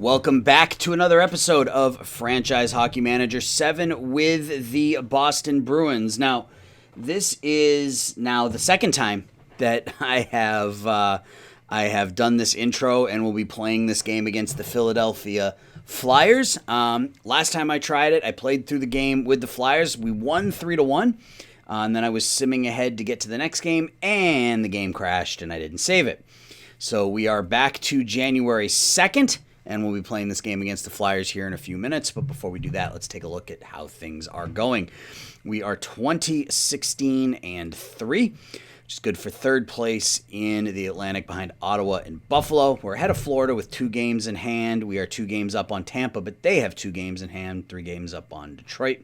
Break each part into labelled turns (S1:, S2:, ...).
S1: Welcome back to another episode of Franchise Hockey Manager 7 with the Boston Bruins. Now, this is now the second time that I have done this intro and will be playing this game against the Philadelphia Flyers. Last time I tried it, I played through the game with the Flyers. We won 3-1, and then I was simming ahead to get to the next game, and the game crashed, and I didn't save it. So we are back to January 2nd. And we'll be playing this game against the Flyers here in a few minutes. But before we do that, let's take a look at how things are going. We are 20-16-3, which is good for third place in the Atlantic behind Ottawa and Buffalo. We're ahead of Florida with 2 games in hand. We are 2 games up on Tampa, but they have 2 games in hand, 3 games up on Detroit.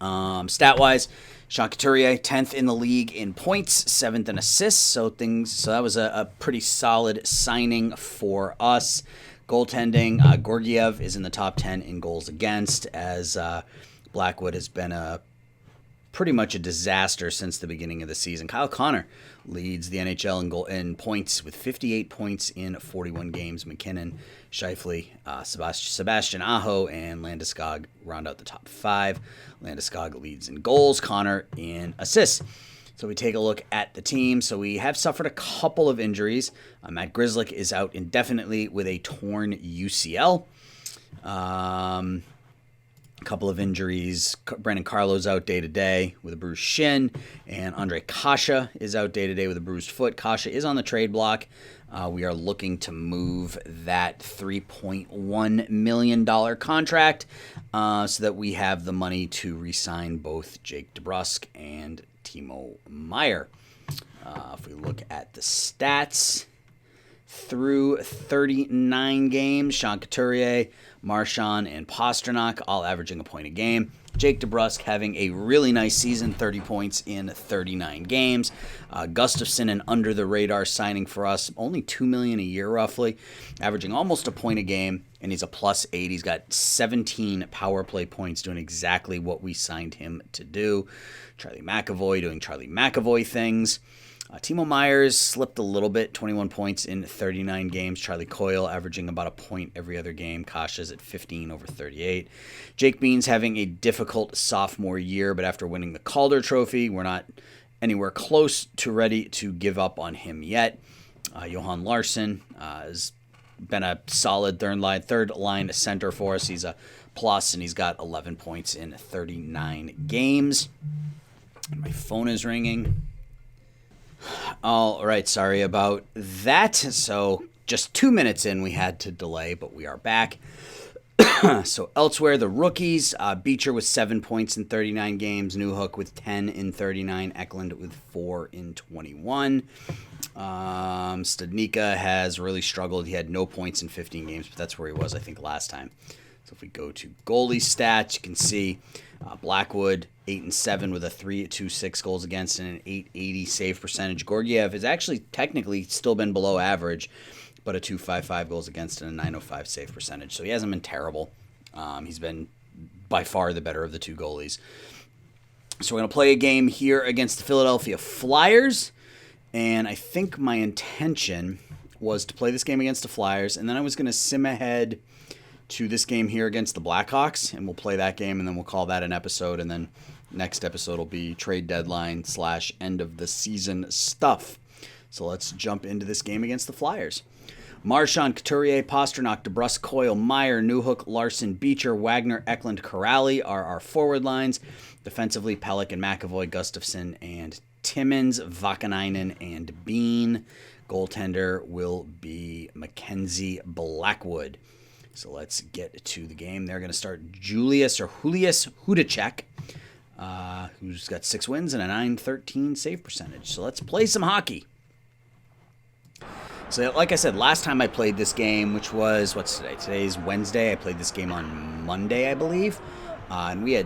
S1: Stat-wise, Sean Couturier, 10th in the league in points, 7th in assists. So that was a pretty solid signing for us. Goaltending, Georgiev is in the top 10 in goals against, as Blackwood has been pretty much a disaster since the beginning of the season. Kyle Connor leads the NHL in points with 58 points in 41 games. McKinnon, Scheifele, Sebastian Aho, and Landeskog round out the top 5. Landeskog leads in goals, Connor in assists. So we take a look at the team. So we have suffered a couple of injuries. Matt Grzelcyk is out indefinitely with a torn UCL. A couple of injuries. Brandon Carlo's out day-to-day with a bruised shin, and Andre Kasha is out day-to-day with a bruised foot. Kasha is on the trade block. We are looking to move that $3.1 million contract so that we have the money to re-sign both Jake DeBrusk and Timo Meier. If we look at the stats, through 39 games, Sean Couturier, Marchand, and Pastrnak all averaging a point a game. Jake DeBrusk having a really nice season, 30 points in 39 games. Gustafsson, an under-the-radar signing for us, only $2 million a year roughly, averaging almost a point a game, and he's a +8. He's got 17 power play points, doing exactly what we signed him to do. Charlie McAvoy doing Charlie McAvoy things. Timo Meier slipped a little bit, 21 points in 39 games. Charlie Coyle averaging about a point every other game. Kasha's at 15 over 38. Jake Bean's having a difficult sophomore year, but after winning the Calder Trophy, we're not anywhere close to ready to give up on him yet. Johan Larsson has been a solid third line center for us. He's a plus, and he's got 11 points in 39 games. My phone is ringing. All right, sorry about that. So just 2 minutes in, we had to delay, but we are back. So elsewhere, the rookies, Beecher with 7 points in 39 games, Newhook with 10 in 39, Eklund with 4 in 21. Studnicka has really struggled. He had no points in 15 games, but that's where he was, I think, last time. So if we go to goalie stats, you can see Blackwood, 8-7 with a 3.26 goals against and an 880 save percentage. Georgiev has actually technically still been below average, but a 2.55 goals against and a 905 save percentage. So he hasn't been terrible. He's been by far the better of the 2 goalies. So we're going to play a game here against the Philadelphia Flyers, and I think my intention was to play this game against the Flyers, and then I was going to sim ahead to this game here against the Blackhawks, and we'll play that game, and then we'll call that an episode, and then next episode will be trade deadline / end of the season stuff. So let's jump into this game against the Flyers. Marchand, Couturier, Pastrnak, DeBrusk, Coyle, Meier, Newhook, Larson, Beecher, Wagner, Eklund, Corrali are our forward lines. Defensively, Pelech and McAvoy, Gustafsson, and Timmins, Vakanainen, and Bean. Goaltender will be Mackenzie Blackwood. So let's get to the game. They're going to start Julius Hudacek, who's got 6 wins and a .913 save percentage. So let's play some hockey. So like I said, last time I played this game, which was, what's today? Today's Wednesday. I played this game on Monday, I believe. And we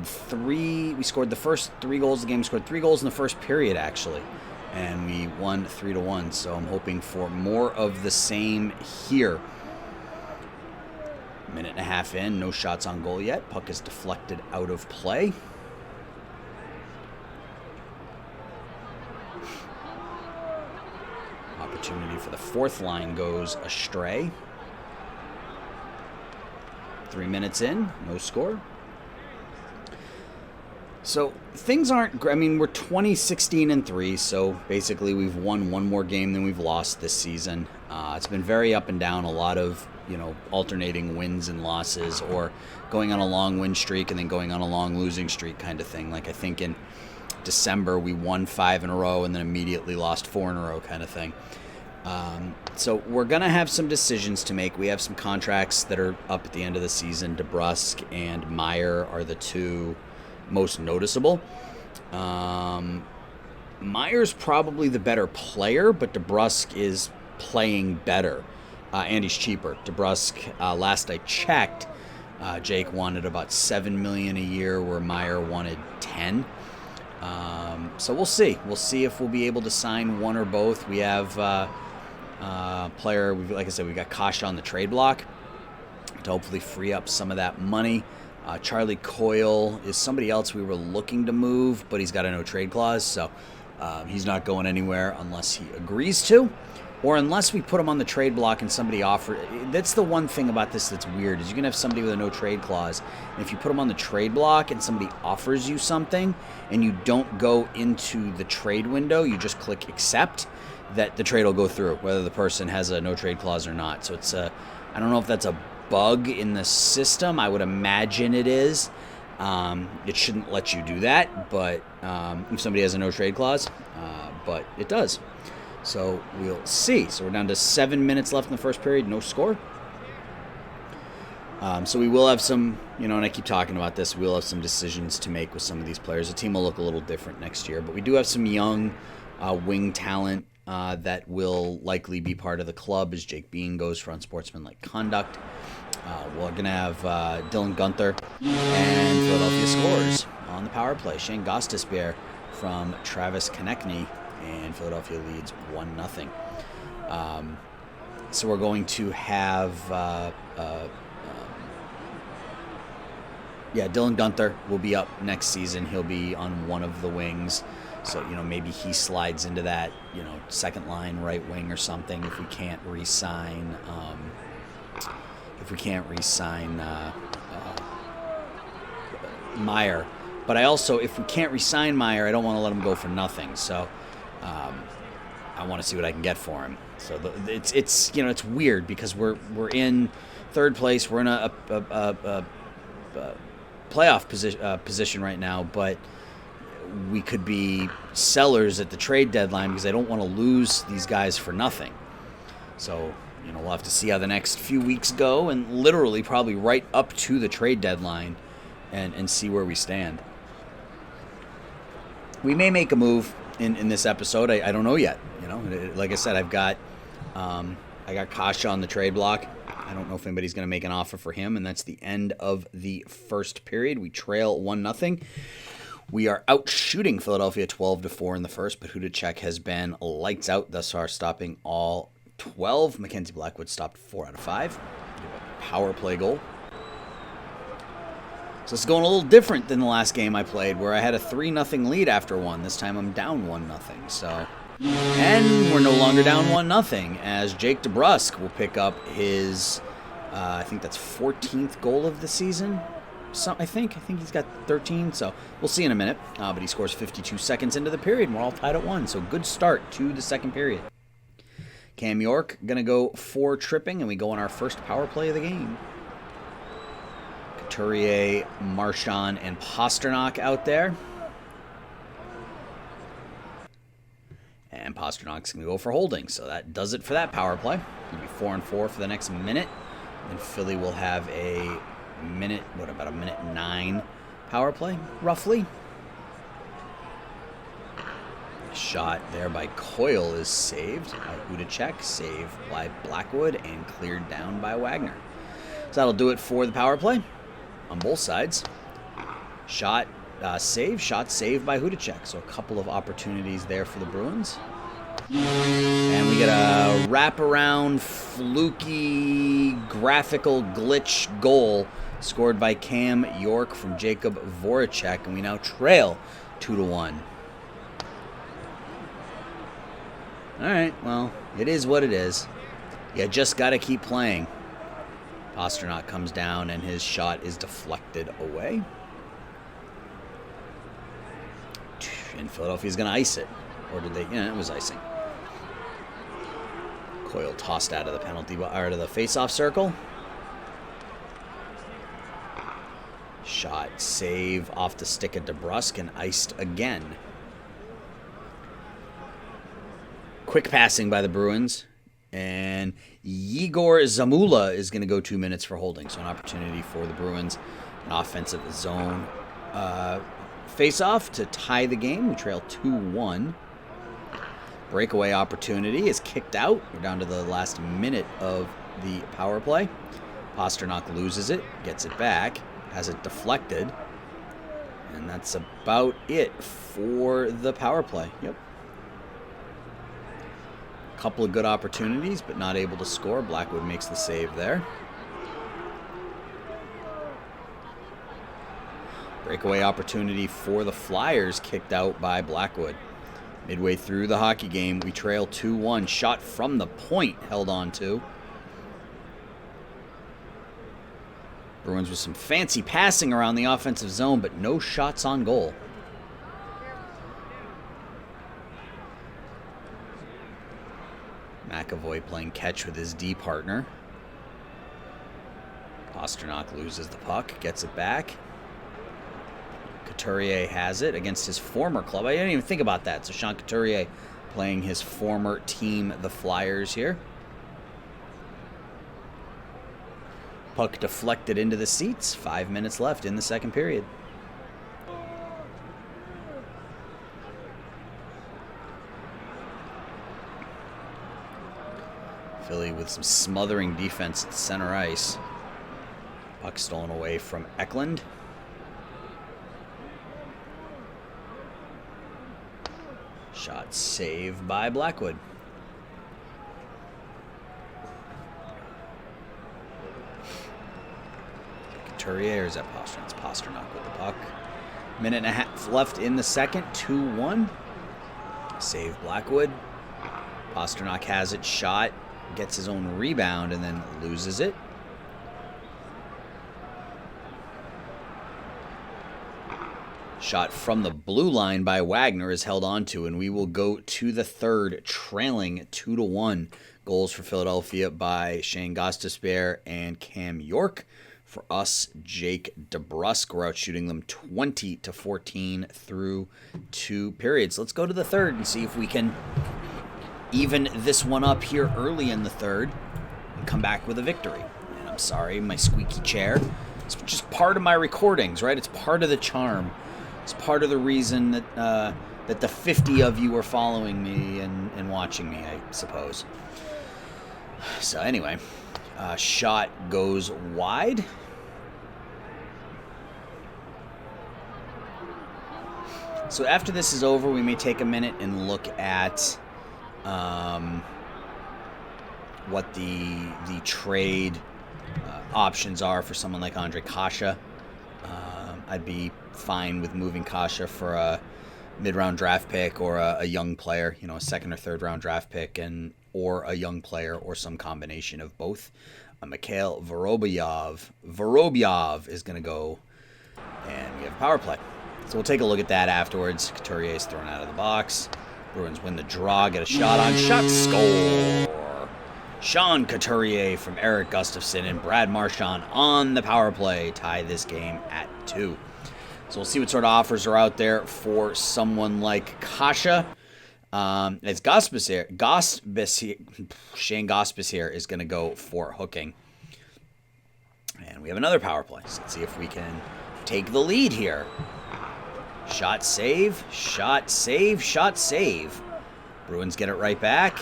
S1: scored the first 3 goals of the game. We scored 3 goals in the first period, actually. And we won 3-1. So I'm hoping for more of the same here. Minute and a half in, no shots on goal yet. Puck is deflected out of play. Opportunity for the 4th line goes astray. 3 minutes in, no score. So things aren't. I mean, we're 20-16-3, so basically we've won one more game than we've lost this season. It's been very up and down. A lot of alternating wins and losses, or going on a long win streak and then going on a long losing streak kind of thing. Like I think in December we won 5 in a row and then immediately lost 4 in a row kind of thing. So we're gonna have some decisions to make. We have some contracts that are up at the end of the season. DeBrusk and Meyer are the two most noticeable. Meyer's probably the better player, but DeBrusk is playing better, and he's cheaper. DeBrusk, last I checked, Jake wanted about $7 million a year, where Meyer wanted 10. So we'll see. We'll see if we'll be able to sign one or both. We have player. Like I said, we got Kasha on the trade block to hopefully free up some of that money. Charlie Coyle is somebody else we were looking to move, but he's got a no-trade clause, so he's not going anywhere unless he agrees to, or unless we put him on the trade block and somebody offer. That's the one thing about this that's weird, is you can have somebody with a no-trade clause, and if you put him on the trade block and somebody offers you something and you don't go into the trade window, you just click accept, that the trade will go through, whether the person has a no-trade clause or not. So it's I don't know if that's a bug in the system. I would imagine it is. It shouldn't let you do that, but if somebody has a no trade clause, but it does. So we'll see. So we're down to 7 minutes left in the first period, no score. So we will have some, and I keep talking about this, we'll have some decisions to make with some of these players. The team will look a little different next year, but we do have some young wing talent that will likely be part of the club as Jake Bean goes for unsportsmanlike conduct. We're going to have Dylan Guenther and Philadelphia scores on the power play. Shane Gostisbehere from Travis Konechny, and Philadelphia leads 1-0. So we're going to have Dylan Guenther will be up next season. He'll be on one of the wings. So, maybe he slides into that, second line right wing or something if we can't re-sign Meyer. But I also, if we can't re-sign Meyer, I don't want to let him go for nothing. So I want to see what I can get for him. So it's weird because we're in third place. We're in a playoff position right now, but we could be sellers at the trade deadline because I don't want to lose these guys for nothing. So, we'll have to see how the next few weeks go, and literally probably right up to the trade deadline and see where we stand. We may make a move in this episode. I don't know yet. Like I said, I got Kasha on the trade block. I don't know if anybody's going to make an offer for him, and that's the end of the first period. We trail 1-0. We are out shooting Philadelphia 12-4 in the first, but Hudacek has been lights out thus far, stopping all 12. Mackenzie Blackwood stopped 4 out of 5. Power play goal. So it's going a little different than the last game I played, where I had a 3-0 lead after one. This time I'm down 1-0. So, and we're no longer down 1-0, as Jake DeBrusk will pick up his, I think that's 14th goal of the season. I think he's got 13, so we'll see in a minute. But he scores 52 seconds into the period, and we're all tied at 1. So good start to the second period. Cam York going to go 4 tripping, and we go on our first power play of the game. Couturier, Marchand, and Pasternak out there. And Pasternak's going to go for holding, so that does it for that power play. It'll be 4-4 for the next minute. And Philly will have a minute, about a minute 9 power play, roughly. Shot there by Coyle is saved by Hudacek, saved by Blackwood, and cleared down by Wagner. So that'll do it for the power play on both sides. Shot saved by Hudacek. So a couple of opportunities there for the Bruins. And we get a wraparound, fluky, graphical glitch goal scored by Cam York from Jacob Voracek, and we now trail 2-1. All right, well, it is what it is. You just got to keep playing. Pasternak comes down, and his shot is deflected away. And Philadelphia's going to ice it. Or did they? Yeah, it was icing. Coyle tossed out of the penalty, out of the face-off circle. Shot, save off the stick of DeBrusk, and iced again. Quick passing by the Bruins. And Yegor Zamula is going to go 2 minutes for holding. So an opportunity for the Bruins. An offensive zone face-off to tie the game. We trail 2-1. Breakaway opportunity is kicked out. We're down to the last minute of the power play. Pasternak loses it, gets it back, has it deflected. And that's about it for the power play. Yep. Couple of good opportunities, but not able to score. Blackwood makes the save there. Breakaway opportunity for the Flyers, kicked out by Blackwood. Midway through the hockey game, we trail 2-1. Shot from the point, held on to. Bruins with some fancy passing around the offensive zone, but no shots on goal. McAvoy playing catch with his D partner. Pasternak loses the puck, gets it back. Couturier has it against his former club. I didn't even think about that. So Sean Couturier playing his former team, the Flyers, here. Puck deflected into the seats. 5 minutes left in the second period. Philly with some smothering defense at center ice. Puck stolen away from Eklund. Shot saved by Blackwood. Couturier, or is that Pasternak? It's Pasternak with the puck. Minute and a half left in the second. 2-1. Save Blackwood. Pasternak has it, shot, gets his own rebound, and then loses it. Shot from the blue line by Wagner is held onto, and we will go to the third, trailing 2-1. Goals for Philadelphia by Shane Gostisbehere and Cam York. For us, Jake DeBrusk. We're out shooting them 20-14 through 2 periods. Let's go to the third and see if we can even this one up here early in the third and come back with a victory. And I'm sorry, my squeaky chair. It's just part of my recordings, right? It's part of the charm. It's part of the reason that that the 50 of you are following me and watching me, I suppose. So anyway, shot goes wide. So after this is over, we may take a minute and look at what the trade options are for someone like Ondrej Kase. I'd be fine with moving Kase for a mid-round draft pick or a young player, a second or third round draft pick, or a young player or some combination of both. Mikhail Vorobyev is going to go, and we have a power play. So we'll take a look at that afterwards. Couturier is thrown out of the box. Bruins win the draw, get a shot on shot, score! Sean Couturier from Eric Gustafsson and Brad Marchand on the power play tie this game at 2. So we'll see what sort of offers are out there for someone like Kase. It's Shane Gostisbehere is going to go for hooking. And we have another power play. So let's see if we can take the lead here. Shot save, shot save, shot save. Bruins get it right back.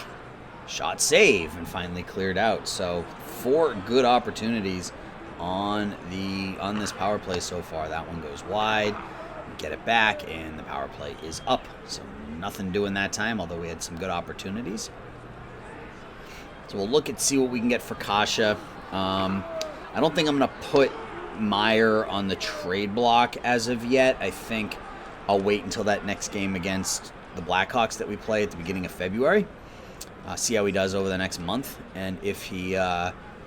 S1: Shot save, and finally cleared out. So 4 good opportunities on this power play so far. That one goes wide. We get it back, and the power play is up. So nothing doing that time, although we had some good opportunities. So we'll look and see what we can get for Kase. I don't think I'm going to put Meyer on the trade block as of yet. I think I'll wait until that next game against the Blackhawks that we play at the beginning of February. See how he does over the next month. And if he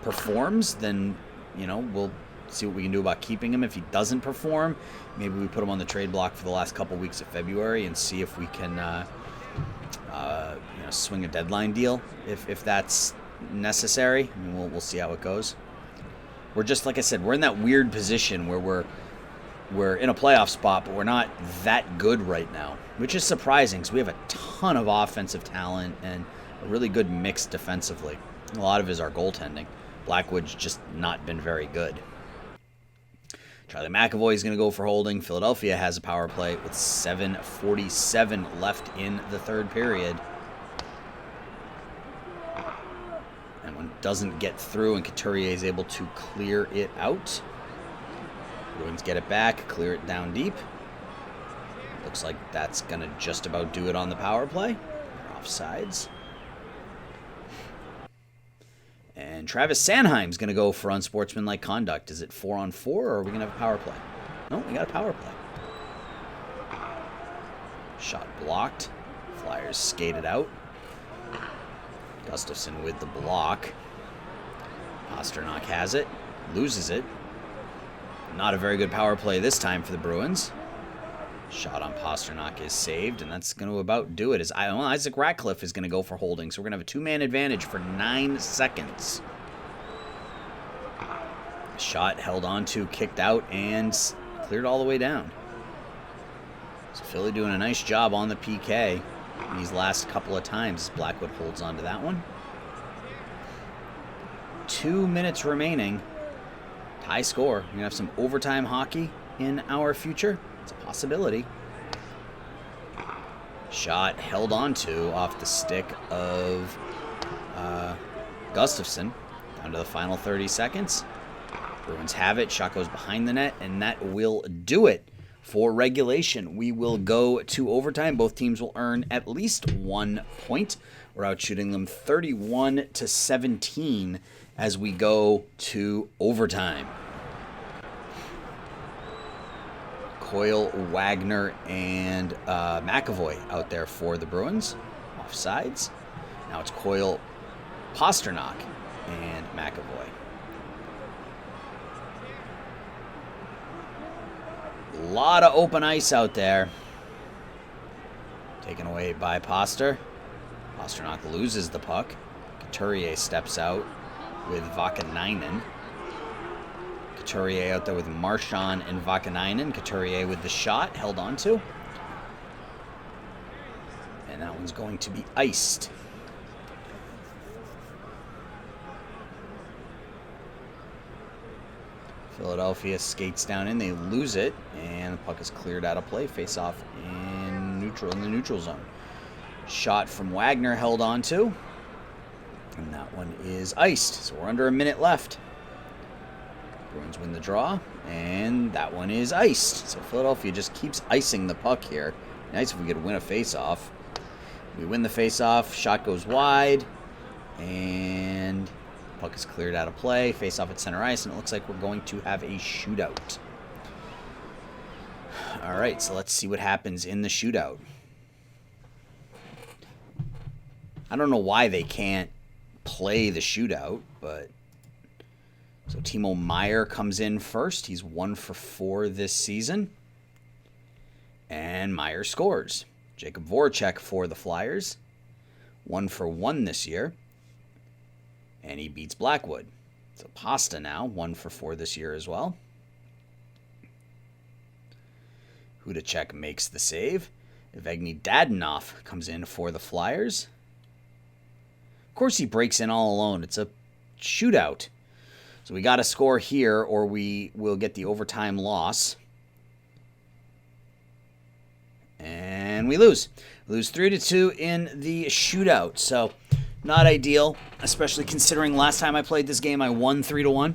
S1: performs, then we'll see what we can do about keeping him. If he doesn't perform, maybe we put him on the trade block for the last couple weeks of February and see if we can swing a deadline deal if that's necessary. I mean, we'll see how it goes. We're just, like I said, we're in that weird position where we're in a playoff spot, but we're not that good right now, which is surprising because we have a ton of offensive talent and a really good mix defensively. A lot of it is our goaltending. Blackwood's just not been very good. Charlie McAvoy is going to go for holding. Philadelphia has a power play with 7:47 left in the third period. And one doesn't get through, and Couturier is able to clear it out. Bruins get it back, clear it down deep. Looks like that's going to just about do it on the power play. They're offsides. And Travis Sanheim's going to go for unsportsmanlike conduct. Is it 4-on-4, or are we going to have a power play? No, we got a power play. Shot blocked. Flyers skated out. Gustafsson with the block. Pastrnak has it. Loses it. Not a very good power play this time for the Bruins. Shot on Pastrnak is saved, and that's going to about do it. Isaac Ratcliffe is going to go for holding, so we're going to have a two-man advantage for 9 seconds. Shot held onto, kicked out, and cleared all the way down. So Philly doing a nice job on the PK in these last couple of times. Blackwood holds on to that one. 2 minutes remaining. High score. We're going to have some overtime hockey in our future. It's a possibility. Shot held onto off the stick of Gustafsson. Down to the final 30 seconds. Bruins have it. Shot goes behind the net, and that will do it for regulation. We will go to overtime. Both teams will earn at least 1 point. We're out shooting them 31-17 as we go to overtime. Coyle, Wagner, and McAvoy out there for the Bruins. Offsides. Now it's Coyle, Pastrnak, and McAvoy. A lot of open ice out there. Taken away by Paster. Pastrnak loses the puck. Couturier steps out with Vakanainen. Couturier out there with Marchand and Vakanainen. Couturier with the shot, held onto. And that one's going to be iced. Philadelphia skates down in, they lose it, and the puck is cleared out of play. Face off in the neutral zone. Shot from Wagner held onto, and that one is iced. So we're under a minute left. Bruins win the draw, and that one is iced. So Philadelphia just keeps icing the puck here. Nice if we could win a face-off. We win the face-off, shot goes wide, and puck is cleared out of play. Face-off at center ice, and it looks like we're going to have a shootout. All right, so let's see what happens in the shootout. I don't know why they can't play the shootout, but so Timo Meier comes in first. He's 1 for 4 this season. And Meier scores. Jacob Voracek for the Flyers. 1 for 1 this year. And he beats Blackwood. So Pasta now, 1 for 4 this year as well. Hudacek makes the save. Evgeny Dadonov comes in for the Flyers. Of course he breaks in all alone. It's a shootout. So we got to score here or we will get the overtime loss. And we lose. We lose 3-2 in the shootout. So not ideal, especially considering last time I played this game I won 3-1.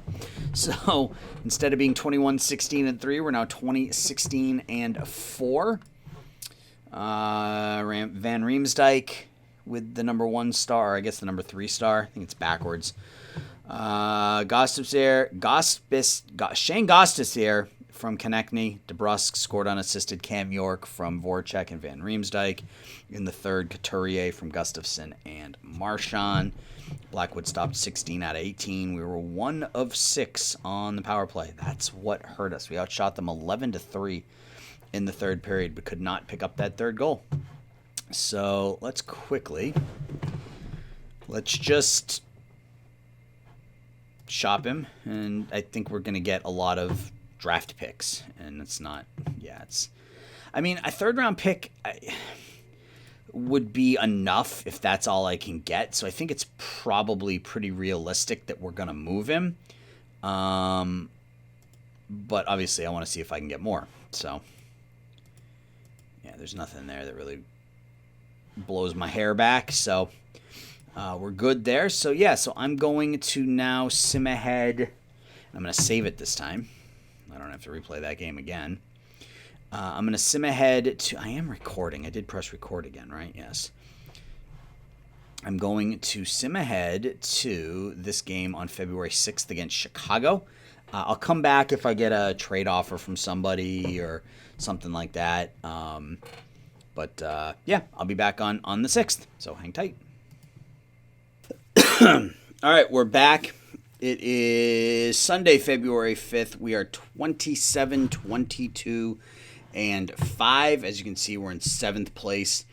S1: So instead of being 21-16-3, we're now 20-16-4. Van Riemsdyk with the number 1 star, I guess the number 3 star. I think it's backwards. Shane Gostis here from Konechny. DeBrusque scored unassisted. Cam York from Voracek and Van Riemsdyk. In the third, Couturier from Gustafsson and Marchand. Blackwood stopped 16 out of 18. We were 1 of 6 on the power play. That's what hurt us. We outshot them 11-3 in the third period, but could not pick up that third goal. So let's just shop him, and I think we're going to get a lot of draft picks, and it's not, a third-round pick would be enough if that's all I can get, so I think it's probably pretty realistic that we're going to move him, but obviously I want to see if I can get more, so, yeah, there's nothing there that really blows my hair back, so we're good there. So yeah, so I'm going to now sim ahead. I'm going to save it this time. I don't have to replay that game again. I'm going to sim ahead to, I am recording. I did press record again, right? Yes. I'm going to sim ahead to this game on February 6th against Chicago. I'll come back if I get a trade offer from somebody or something like that. But yeah, I'll be back on the 6th, so hang tight. All right, we're back. It is Sunday, February 5th. We are 27, 22, and 5. As you can see, we're in 7th place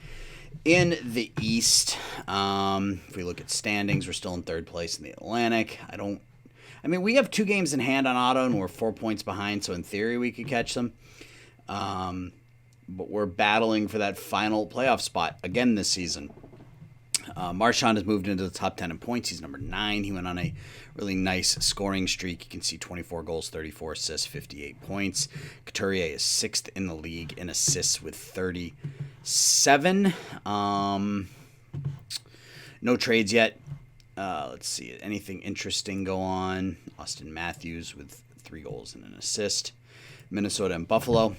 S1: in the East. If we look at standings, we're still in 3rd place in the Atlantic. We have 2 games in hand on Auto, and we're 4 points behind, so in theory we could catch them. But we're battling for that final playoff spot again this season. Marchand has moved into the top 10 in points. He's number 9. He went on a really nice scoring streak. You can see 24 goals, 34 assists, 58 points. Couturier is 6th in the league in assists with 37. No trades yet. Let's see. Anything interesting go on? Austin Matthews with 3 goals and an assist. Minnesota and Buffalo.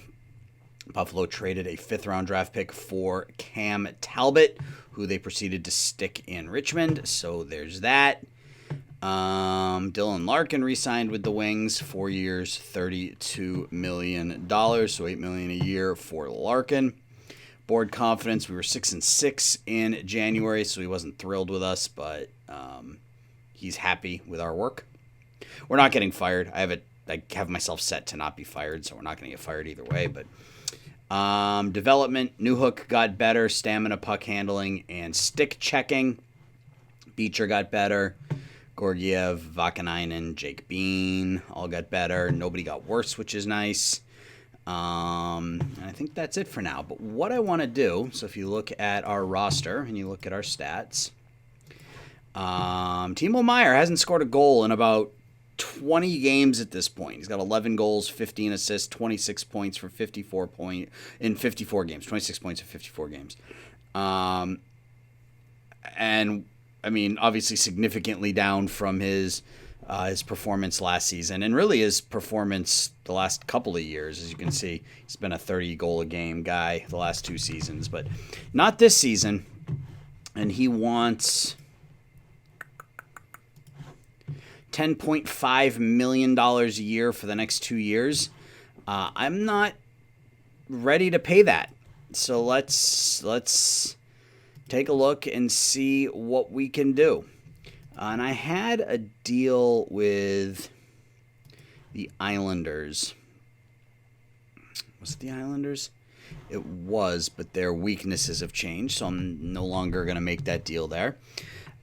S1: Buffalo traded a 5th-round draft pick for Cam Talbot, who they proceeded to stick in Richmond. So there's that. Dylan Larkin re-signed with the Wings, 4 years, $32 million, so $8 million a year for Larkin. Board confidence, we were 6-6 in January, so he wasn't thrilled with us, but he's happy with our work. We're not getting fired. I have myself set to not be fired, so we're not going to get fired either way, but development, Newhook got better, stamina, puck handling, and stick checking. Beecher got better. Gorgiev, Vakanainen, Jake Bean all got better. Nobody got worse, which is nice. And I think that's it for now. But what I want to do, so if you look at our roster and you look at our stats, Timo Meier hasn't scored a goal in about 20 games at this point. He's got 11 goals, 15 assists, 26 points for 54 in 54 games. 26 points in 54 games. And I mean, obviously significantly down from his performance last season, and really his performance the last couple of years. As you can see, he's been a 30-goal-a-game guy the last 2 seasons, but not this season. And he wants $10.5 million a year for the next 2 years. I'm not ready to pay that. So let's take a look and see what we can do. And I had a deal with the Islanders. Was it the Islanders? It was, but their weaknesses have changed, so I'm no longer going to make that deal there.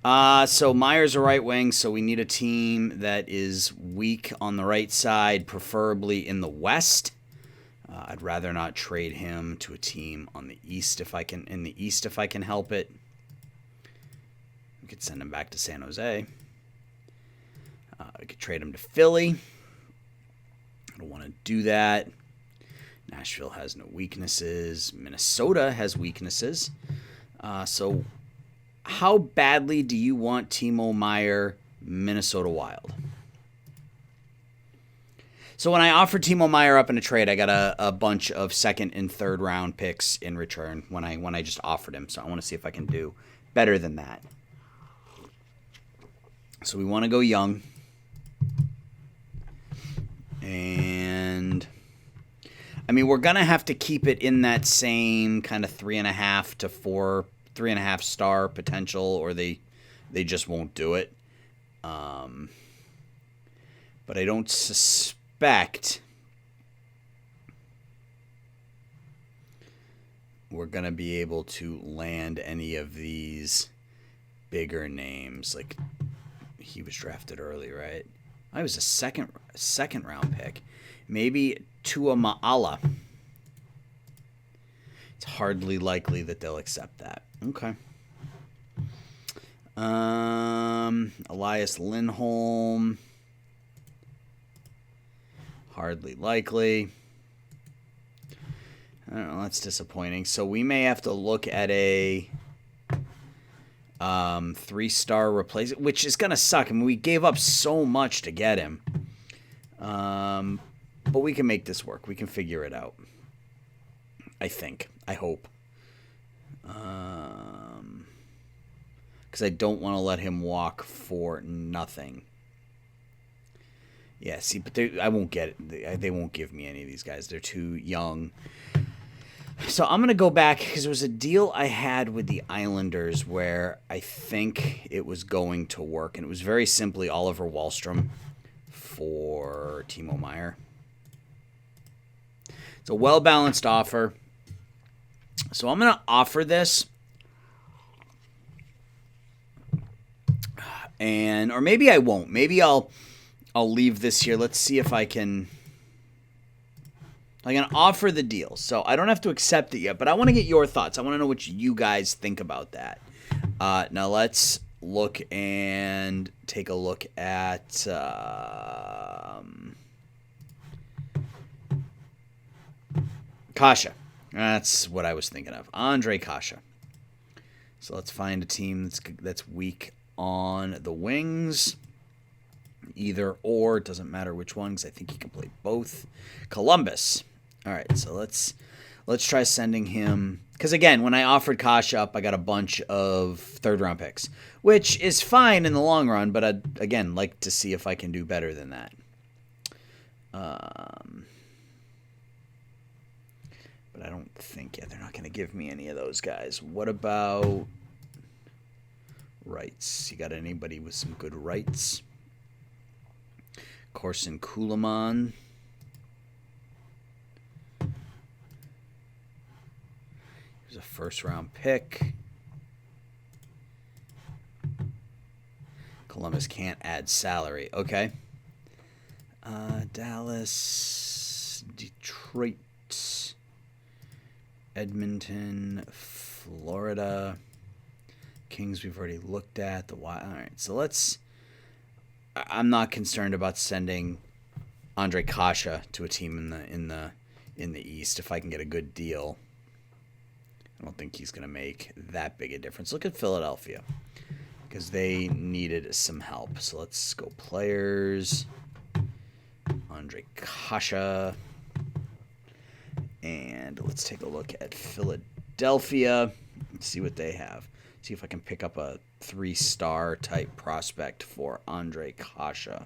S1: So Meier's a right wing, so we need a team that is weak on the right side, preferably in the West. I'd rather not trade him to a team on the East if I can. In the East, if I can help it. We could send him back to San Jose. We could trade him to Philly. I don't want to do that. Nashville has no weaknesses. Minnesota has weaknesses. So how badly do you want Timo Meier, Minnesota Wild? So when I offered Timo Meier up in a trade, I got a bunch of 2nd and 3rd round picks in return when I just offered him. So I want to see if I can do better than that. So we want to go young. And I mean, we're going to have to keep it in that same kind of 3.5 to 4, 3.5 star potential, or they just won't do it. But I don't suspect we're going to be able to land any of these bigger names. Like, he was drafted early, right? I was a second round pick. Maybe Tuama'ala. It's hardly likely that they'll accept that. Okay. Elias Lindholm. Hardly likely. I don't know. That's disappointing. So we may have to look at a 3-star replacement, which is going to suck. I mean, we gave up so much to get him. But we can make this work. We can figure it out. I think. I hope. Because I don't want to let him walk for nothing. Yeah, see, but I won't get it. They won't give me any of these guys. They're too young. So I'm going to go back because there was a deal I had with the Islanders where I think it was going to work. And it was very simply Oliver Wahlstrom for Timo Meier. It's a well-balanced offer. So I'm going to offer this. Or maybe I won't. Maybe I'll leave this here. Let's see if I can. I'm going to offer the deal. So I don't have to accept it yet, but I want to get your thoughts. I want to know what you guys think about that. Now let's look and take a look at Kasha. That's what I was thinking of. Andre Kasha. So let's find a team that's weak on the wings. Either or. It doesn't matter which one because I think he can play both. Columbus. All right, so let's try sending him. Because, again, when I offered Kasha up, I got a bunch of third-round picks, which is fine in the long run, but I'd, again, like to see if I can do better than that. But I don't think, they're not going to give me any of those guys. What about rights? You got anybody with some good rights? Corson Kuleman. Here's a first-round pick. Columbus can't add salary. Okay. Dallas, Detroit, Edmonton, Florida. Kings we've already looked at. The Wild. All right, so I'm not concerned about sending Andre Kasha to a team in the East if I can get a good deal. I don't think he's going to make that big a difference. Look at Philadelphia because they needed some help. So let's go players. Andre Kasha. And let's take a look at Philadelphia and see what they have. See if I can pick up a 3-star type prospect for Andre Kasha.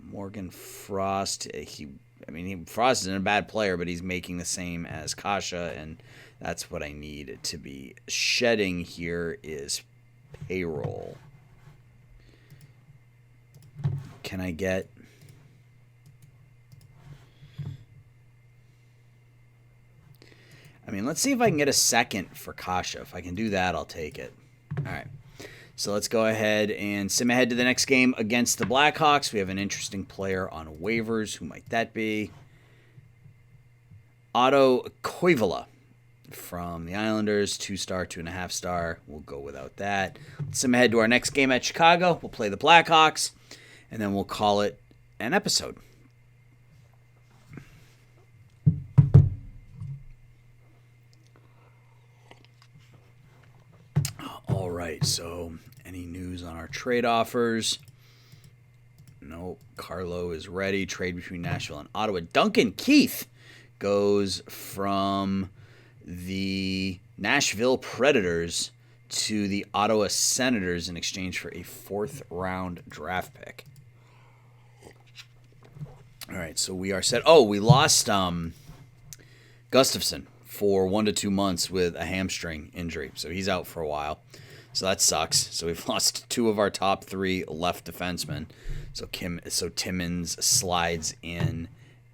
S1: Morgan Frost. Frost isn't a bad player, but he's making the same as Kasha, and that's what I need to be shedding here is payroll. Can I get... let's see if I can get a second for Kasha. If I can do that, I'll take it. All right. So let's go ahead and sim ahead to the next game against the Blackhawks. We have an interesting player on waivers. Who might that be? Otto Koivula from the Islanders. 2-star, 2.5-star. We'll go without that. Let's sim ahead to our next game at Chicago. We'll play the Blackhawks, and then we'll call it an episode. All right, so any news on our trade offers? Nope. Carlo is ready. Trade between Nashville and Ottawa. Duncan Keith goes from the Nashville Predators to the Ottawa Senators in exchange for a 4th-round draft pick. All right, so we are set. Oh, we lost Gustafson for 1 to 2 months with a hamstring injury, so he's out for a while. So that sucks. So we've lost 2 of our top 3 left defensemen. So Timmins slides in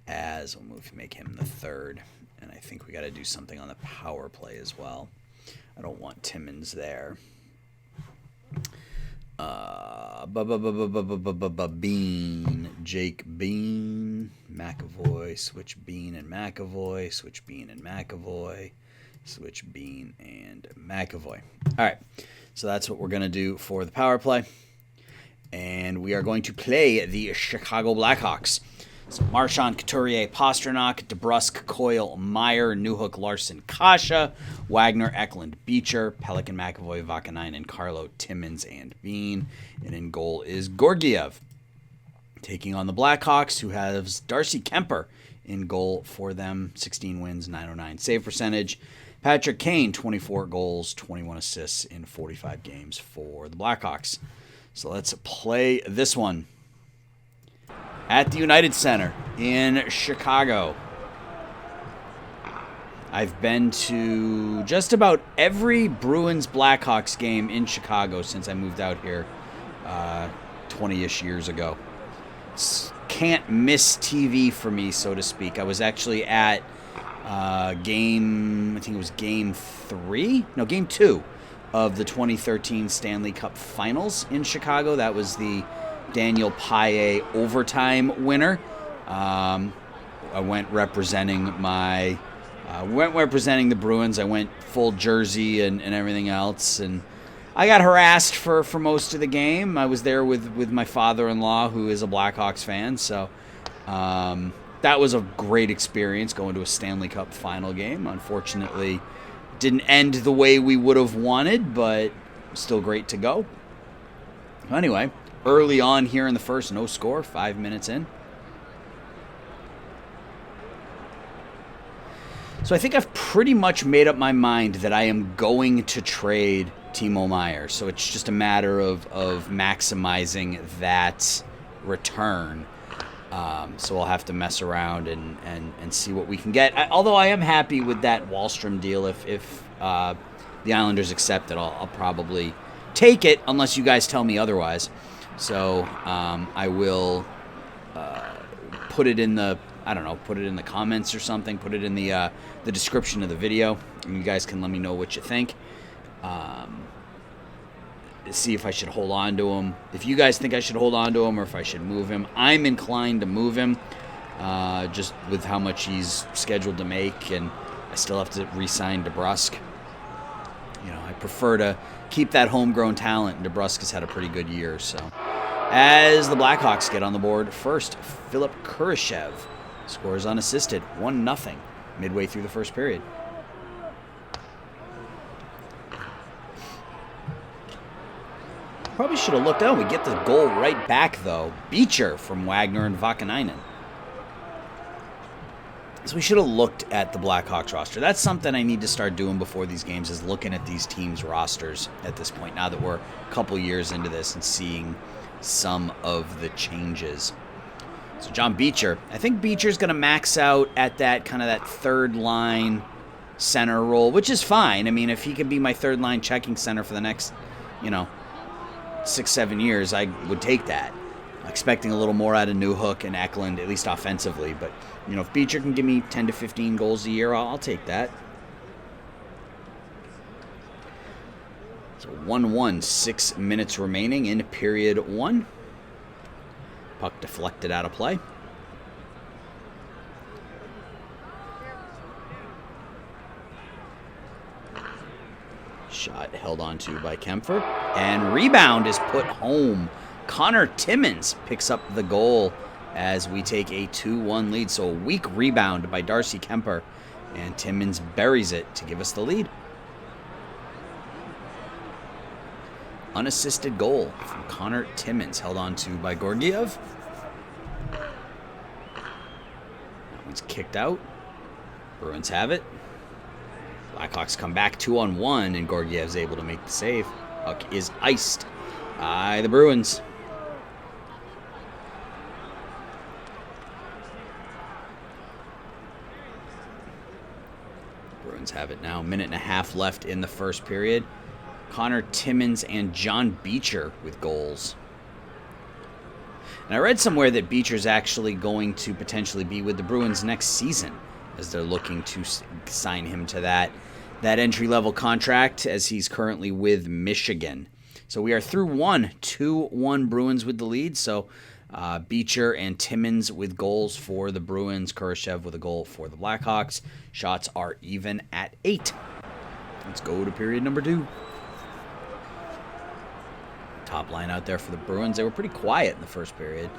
S1: as we'll make him the 3rd, and I think we got to do something on the power play as well. I don't want Timmins there. Bean, Jake Bean, McAvoy, switch Bean and McAvoy, switch Bean and McAvoy, switch Bean and McAvoy. All right, so that's what we're going to do for the power play. And we are going to play the Chicago Blackhawks. So Marchand, Couturier, Pasternak, DeBrusk, Coyle, Meyer, Newhook, Larson, Kasha, Wagner, Eklund, Beecher, Pelican, McAvoy, Vakanainen, Carlo, Timmins, and Bean. And in goal is Georgiev. Taking on the Blackhawks, who has Darcy Kemper in goal for them. 16 wins, 909 save percentage. Patrick Kane, 24 goals, 21 assists in 45 games for the Blackhawks. So let's play this one at the United Center in Chicago. I've been to just about every Bruins-Blackhawks game in Chicago since I moved out here 20-ish years ago. Can't miss TV for me, so to speak. I was actually at game 2 of the 2013 Stanley Cup Finals in Chicago. That was the Daniel Paille overtime winner. I went representing the Bruins. I went full jersey and everything else, and I got harassed for most of the game. I was there with my father-in-law, who is a Blackhawks fan, so that was a great experience going to a Stanley Cup final game. Unfortunately, didn't end the way we would have wanted, but still great to go. Anyway, early on here in the first, no score, 5 minutes in. So I think I've pretty much made up my mind that I am going to trade Timo Meier. So it's just a matter of maximizing that return. So we'll have to mess around and see what we can get. Although I am happy with that Wahlstrom deal. If the Islanders accept it, I'll probably take it unless you guys tell me otherwise. So I will put it in the comments or something. Put it in the description of the video, and you guys can let me know what you think. See if I should hold on to him. If you guys think I should hold on to him or if I should move him, I'm inclined to move him, just with how much he's scheduled to make, and I still have to re-sign DeBrusk. I prefer to keep that homegrown talent, and DeBrusk has had a pretty good year. So, as the Blackhawks get on the board first, Philip Kurashev scores unassisted, 1-0, midway through the first period. Probably should have looked out. We get the goal right back, though. Beecher from Wagner and Vakanainen. So we should have looked at the Blackhawks roster. That's something I need to start doing before these games, is looking at these teams' rosters at this point, now that we're a couple years into this and seeing some of the changes. So John Beecher. I think Beecher's going to max out at that kind of that third line center role, which is fine. I mean, if he can be my third line checking center for the next, 6-7 years, I would take that. Expecting a little more out of Newhook and Eklund, at least offensively. But, if Beecher can give me 10 to 15 goals a year, I'll take that. So 1-1, 6 minutes remaining in period 1. Puck deflected out of play. Shot held on to by Kempfer. And rebound is put home. Connor Timmins picks up the goal as we take a 2-1 lead. So a weak rebound by Darcy Kemper. And Timmins buries it to give us the lead. Unassisted goal from Connor Timmins, held on to by Georgiev. That one's kicked out. Bruins have it. Blackhawks come back 2-on-1, and Georgiev's able to make the save. Puck is iced by the Bruins. have it now. Minute and a half left in the first period. Connor Timmins and John Beecher with goals. And I read somewhere that Beecher's actually going to potentially be with the Bruins next season, as they're looking to sign him to that entry-level contract, as he's currently with Michigan. So we are through one. 2-1 Bruins with the lead. So Beecher and Timmins with goals for the Bruins. Kurashev with a goal for the Blackhawks. Shots are even at 8. Let's go to period number 2. Top line out there for the Bruins. They were pretty quiet in the first period.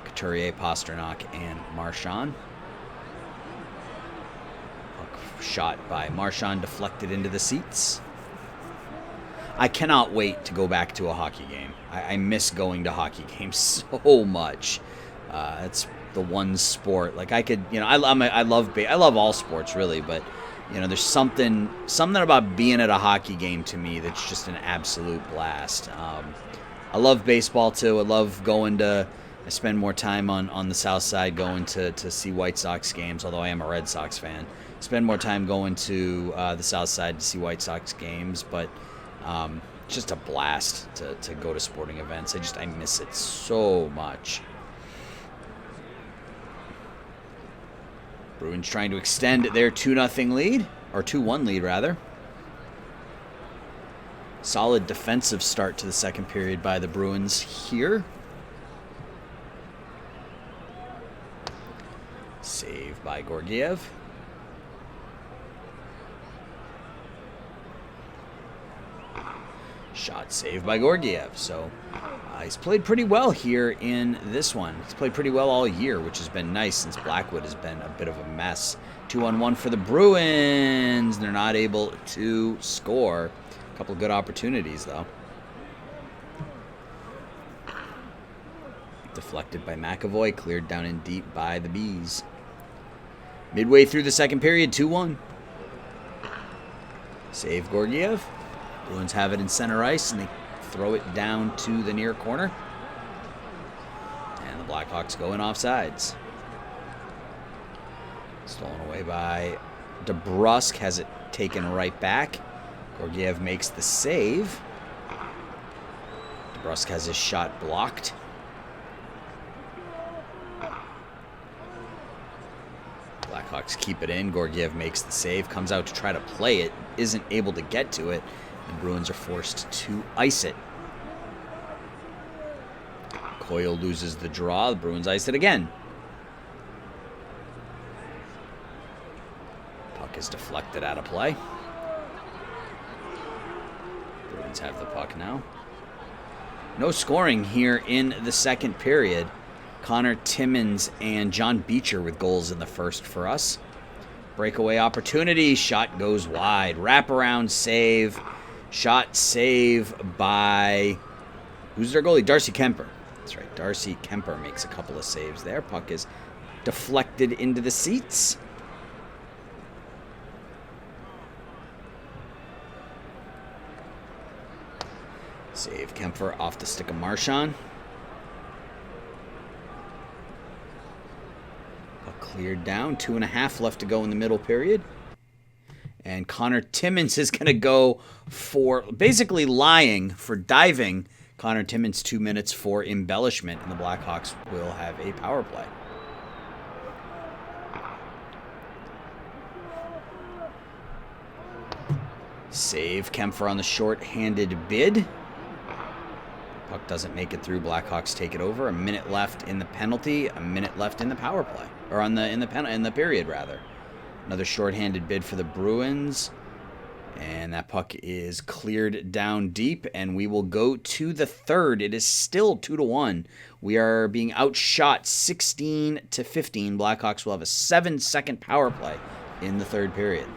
S1: Couturier, Pasternak, and Marchand. Puck shot by Marchand, deflected into the seats. I cannot wait to go back to a hockey game. I miss going to hockey games so much. It's the one sport. Like I could, I love all sports really, but there's something about being at a hockey game to me that's just an absolute blast. I love baseball too. I love I spend more time on the south side going to see White Sox games, although I am a Red Sox fan. Spend more time going to the south side to see White Sox games, but it's just a blast to go to sporting events. I miss it so much. Bruins trying to extend their 2-0 lead, or 2-1 lead rather. Solid defensive start to the second period by the Bruins here. Save by Georgiev. Shot saved by Georgiev. So he's played pretty well here in this one. He's played pretty well all year, which has been nice since Blackwood has been a bit of a mess. 2-on-1 for the Bruins. They're not able to score. A couple of good opportunities, though. Deflected by McAvoy. Cleared down in deep by the Bees. Midway through the second period, 2-1. Save Georgiev. Bruins have it in center ice, and they throw it down to the near corner. And the Blackhawks go in offsides. Stolen away by DeBrusk. Has it taken right back. Georgiev makes the save. DeBrusk has his shot blocked. Blackhawks keep it in. Georgiev makes the save. Comes out to try to play it. Isn't able to get to it. The Bruins are forced to ice it. Coyle loses the draw. The Bruins ice it again. Puck is deflected out of play. Bruins have the puck now. No scoring here in the second period. Connor Timmins and John Beecher with goals in the first for us. Breakaway opportunity. Shot goes wide. Wraparound save. Shot save by... Who's their goalie? Darcy Kemper. That's right. Darcy Kemper makes a couple of saves there. Puck is deflected into the seats. Save Kemper off the stick of Marchand. Puck cleared down. 2.5 left to go in the middle period. And Connor Timmins is going to go for basically lying for diving. Connor Timmins 2 minutes for embellishment, and the Blackhawks will have a power play. Save Kemper on the short-handed bid. Puck doesn't make it through. Blackhawks take it over. A minute left in the penalty. A minute left in the power play, or in the period rather. Another shorthanded bid for the Bruins. And that puck is cleared down deep, and we will go to the third. It is still 2-1. We are being outshot 16-15. Blackhawks will have a 7-second power play in the third period.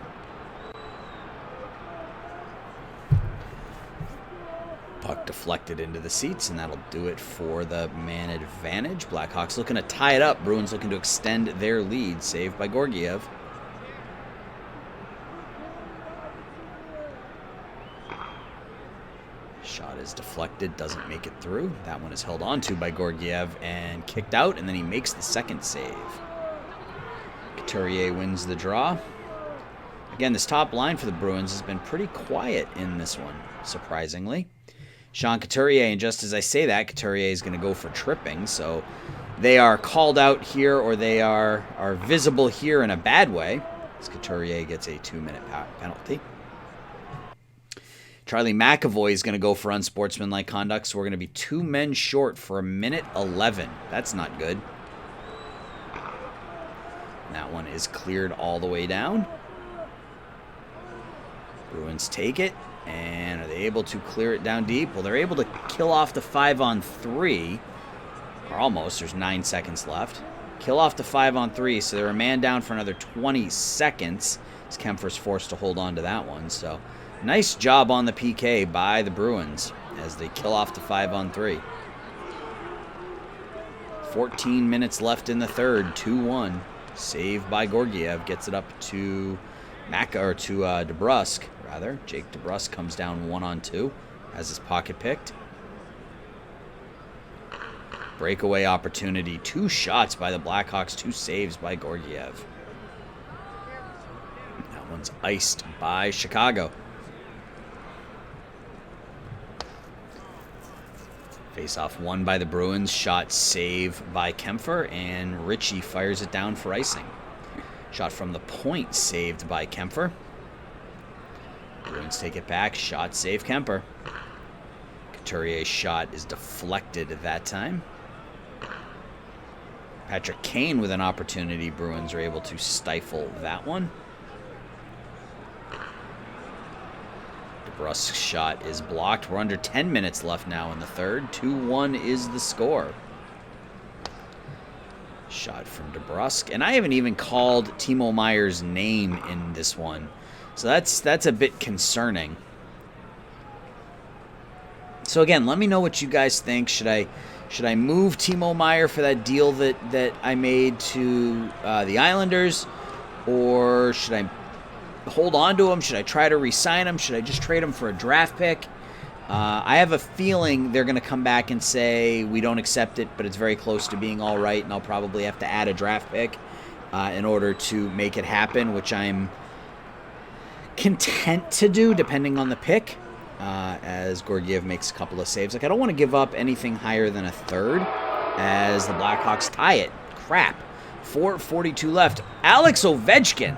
S1: Puck deflected into the seats, and that'll do it for the man advantage. Blackhawks looking to tie it up. Bruins looking to extend their lead. Saved by Georgiev. Shot is deflected, doesn't make it through. That one is held on to by Georgiev and kicked out, and then he makes the second save. Couturier wins the draw. Again, this top line for the Bruins has been pretty quiet in this one, surprisingly. Sean Couturier, and just as I say that, Couturier is going to go for tripping, so they are called out here, or they are visible here in a bad way, as Couturier gets a 2-minute penalty. Charlie McAvoy is going to go for unsportsmanlike conduct, so we're going to be 2 men short for 1:11. That's not good. That one is cleared all the way down. Bruins take it, and are they able to clear it down deep? Well, they're able to kill off the 5-on-3, or almost. There's 9 seconds left. Kill off the 5-on-3, so they're a man down for another 20 seconds. As Kempfer's forced to hold on to that one, so nice job on the PK by the Bruins as they kill off the 5-on-3. 14 minutes left in the third, 2-1. Save by Georgiev gets it up to DeBrusk, rather. Jake DeBrusk comes down 1-on-2, has his pocket picked. Breakaway opportunity, 2 shots by the Blackhawks, 2 saves by Georgiev. That one's iced by Chicago. Face-off won by the Bruins, shot save by Kempfer, and Ritchie fires it down for icing. Shot from the point saved by Kempfer. Bruins take it back, shot save Kemper. Couturier's shot is deflected at that time. Patrick Kane with an opportunity. Bruins are able to stifle that one. DeBrusk's shot is blocked. We're under 10 minutes left now in the third. 2-1 is the score. Shot from DeBrusk. And I haven't even called Timo Meier's name in this one. So that's a bit concerning. So again, let me know what you guys think. Should I move Timo Meier for that deal that I made to the Islanders? Or should I hold on to him? Should I try to re-sign him? Should I just trade him for a draft pick? I have a feeling they're going to come back and say, we don't accept it, but it's very close to being all right, and I'll probably have to add a draft pick in order to make it happen, which I'm content to do, depending on the pick, as Georgiev makes a couple of saves. Like, I don't want to give up anything higher than a third, as the Blackhawks tie it. Crap. 4:42 left. Alex Ovechkin.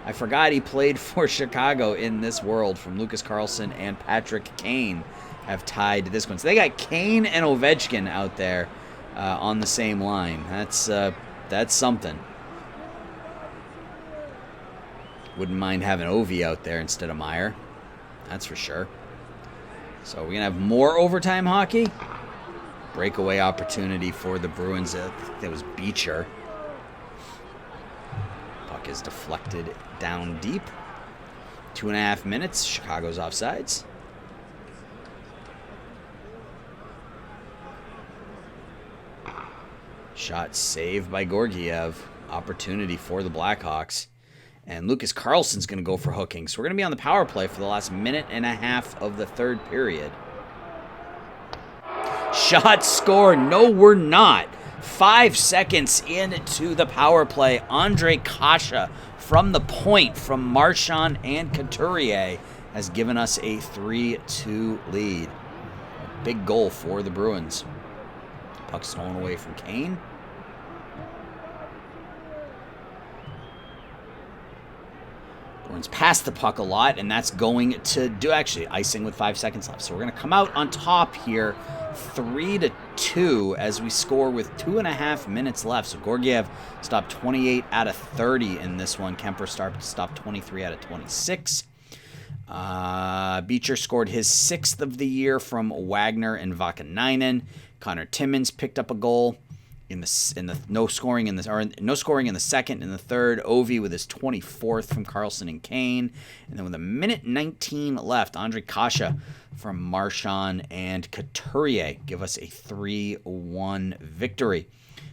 S1: I forgot he played for Chicago in this world, from Lucas Carlson and Patrick Kane have tied this one. So they got Kane and Ovechkin out there on the same line. That's something. Wouldn't mind having Ovi out there instead of Meier. That's for sure. So we're going to have more overtime hockey. Breakaway opportunity for the Bruins. I think that was Beecher. Puck is deflected down deep. 2.5 minutes. Chicago's offsides. Shot saved by Georgiev. Opportunity for the Blackhawks. And Lucas Carlson's going to go for hooking. So we're going to be on the power play for the last 1.5 minutes of the third period. Shot scored. No, we're not. 5 seconds into the power play. Ondrej Kase from the point from Marchand and Couturier has given us a 3-2 lead. A big goal for the Bruins. Puck stolen away from Kane. Bruins pass the puck a lot, and that's going to do actually icing with 5 seconds left. So we're going to come out on top here, 3-2, as we score with 2.5 minutes left. So Georgiev stopped 28 out of 30 in this one. Kemper stopped 23 out of 26. Beecher scored his 6th of the year from Wagner and Vakanainen. Connor Timmins picked up a goal. In the no scoring in the second and the third. Ovi with his 24th from Carlson and Kane. And then with 1:19 left, Ondrej Kase from Marchand and Couturier give us a 3-1 victory.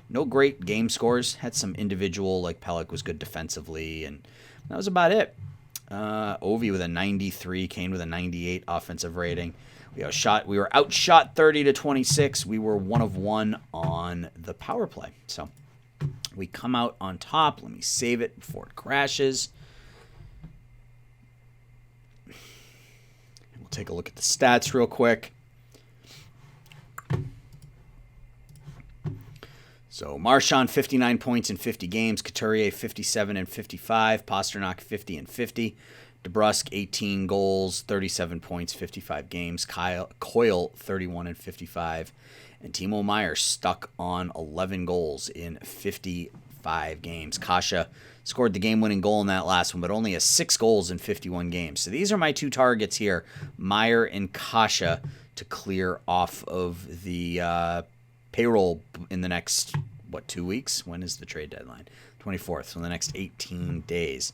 S1: No great game scores. Had some individual, like Pelech was good defensively, and that was about it. Ovi with a 93, Kane with a 98 offensive rating. We were outshot 30-26. We were 1 of 1 on the power play. So we come out on top. Let me save it before it crashes. take a look at the stats real quick. So Marchand, 59 points in 50 games. Couturier, 57 and 55. Pasternak, 50 and 50. DeBrusk, 18 goals, 37 points, 55 games. Coyle, 31 and 55. And Timo Meier stuck on 11 goals in 55 games. Kasha scored the game-winning goal in that last one, but only has 6 goals in 51 games. So these are my 2 targets here, Meier and Kasha, to clear off of the payroll in the next, 2 weeks? When is the trade deadline? 24th, so in the next 18 days.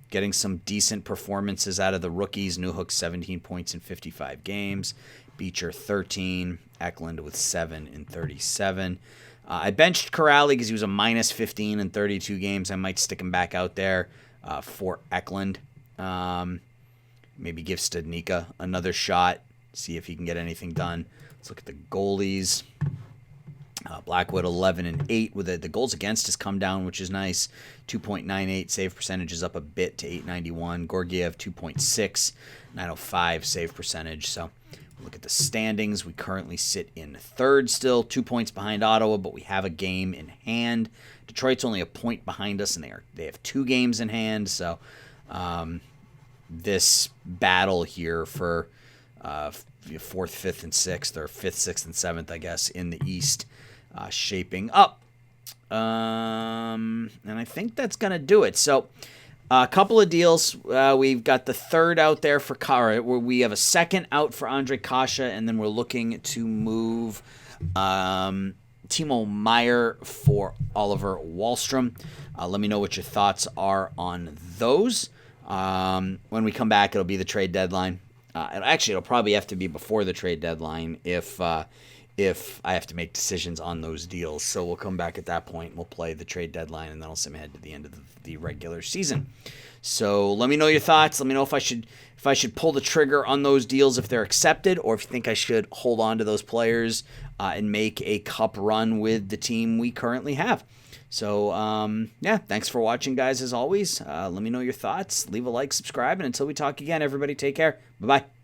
S1: Getting some decent performances out of the rookies. Newhook, 17 points in 55 games. Beecher, 13. Eklund with 7 in 37. I benched Corrali because he was a minus 15 in 32 games. I might stick him back out there for Eklund. Maybe give Studnicka another shot. See if he can get anything done. Let's look at the goalies. Blackwood, 11 and 8. With the goals against has come down, which is nice. 2.98 save percentage is up a bit to 891. Georgiev, 2.6, 905 save percentage. So look at the standings. We currently sit in third still, 2 points behind Ottawa, but we have a game in hand. Detroit's only a point behind us, and they have 2 games in hand. So this battle here for 4th, 5th, and 6th, or 5th, 6th, and 7th, I guess, in the East, shaping up. And I think that's going to do it. So a couple of deals. We've got the third out there for Kara, where we have a second out for Andre Kasha, and then we're looking to move Timo Meier for Oliver Wahlstrom. Let me know what your thoughts are on those. When we come back, it'll be the trade deadline. It'll probably have to be before the trade deadline if I have to make decisions on those deals. So we'll come back at that point. We'll play the trade deadline, and then I'll sim ahead to the end of the regular season. So let me know your thoughts. Let me know if I should pull the trigger on those deals if they're accepted, or if you think I should hold on to those players and make a cup run with the team we currently have. So, thanks for watching, guys, as always. Let me know your thoughts. Leave a like, subscribe, and until we talk again, everybody, take care. Bye-bye.